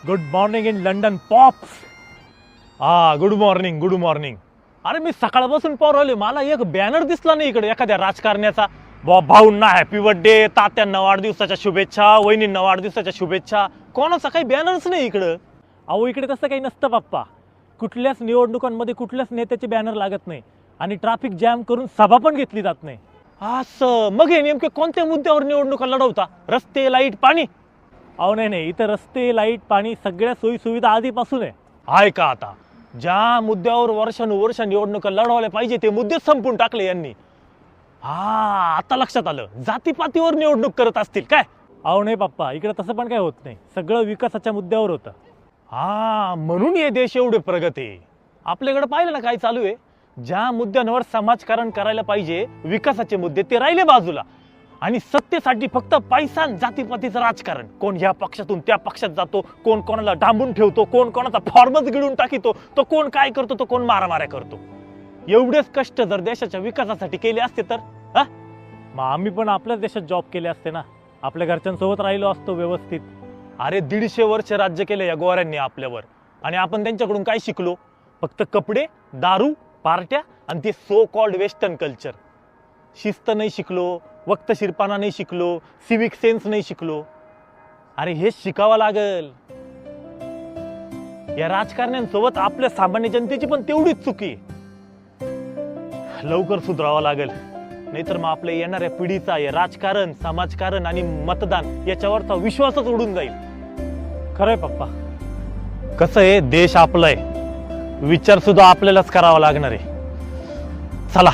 Good morning in London pops. Good morning good morning. अरे मी सकाळपासून पाहू मला एक बॅनर दिसला नाही इकडे एखाद्या राजकारण्याचा. भाऊंना हॅपी बर्थडे, तात्यांना वाढदिवसाच्या शुभेच्छा, वहिनींना वाढदिवसाच्या शुभेच्छा. कोणाचा काही बॅनरच नाही इकडं. अहो इकडे तसं काही नसतं बाप्पा. कुठल्याच निवडणुकांमध्ये कुठल्याच नेत्याचे बॅनर लागत नाही आणि ट्रॅफिक जॅम करून सभा पण घेतली जात नाही. असं मग हे नेमके कोणत्या मुद्द्यावर निवडणुका लढवता? रस्ते, लाईट, पाणी? अहो नाही, इथं रस्ते, लाईट, पाणी सगळ्या सोयी सुविधा आधीपासून आहे का? आता ज्या मुद्द्यावर वर्षानुवर्ष निवडणुका लढवल्या पाहिजे ते मुद्दे संपून टाकले यांनी. आता लक्षात आलं, जातीपातीवर निवडणूक करत असतील काय? अहो नाही पप्पा, इकडे तसं पण काय होत नाही. सगळं विकासाच्या मुद्द्यावर होतं. म्हणून हे देश एवढे प्रगत आहे. आपल्याकडे पाहिलं ना काय चालू आहे. ज्या मुद्द्यांवर समाजकारण करायला पाहिजे, विकासाचे मुद्दे ते राहिले बाजूला आणि सत्तेसाठी फक्त पैसा आणि जातीपातीचं राजकारण. कोण ह्या पक्षातून त्या पक्षात जातो, कोण कोणाला डांबून ठेवतो, कोण कोणाचा फॉर्मच गिळून टाकीतो, तो कोण काय करतो, तो कोण मारामाऱ्या करतो. एवढेच कष्ट जर देशाच्या विकासासाठी केले असते तर मग आम्ही पण आपल्याच देशात जॉब केले असते ना. आपल्या घरच्यांसोबत राहिलो असतो व्यवस्थित. अरे 150 वर्ष राज्य केले या गोऱ्यांनी आपल्यावर आणि आपण त्यांच्याकडून काय शिकलो? फक्त कपडे, दारू, पार्ट्या आणि ते सो कॉल्ड वेस्टर्न कल्चर. शिस्त नाही शिकलो, वक्तशीरपणा नाही शिकलो, सिविक सेन्स नाही शिकलो. अरे हेच शिकावं लागल. या राजकारण्यांसोबत आपल्या सामान्य जनतेची पण तेवढीच चुकी. लवकर सुधारावं लागेल, नाहीतर मग आपल्या येणाऱ्या पिढीचा या राजकारण, समाजकारण आणि मतदान याच्यावरचा विश्वासच उडून जाईल. खरंय पप्पा. कसं आहे, देश आपलाय, विचार सुद्धा आपल्यालाच करावा लागणार आहे. चला.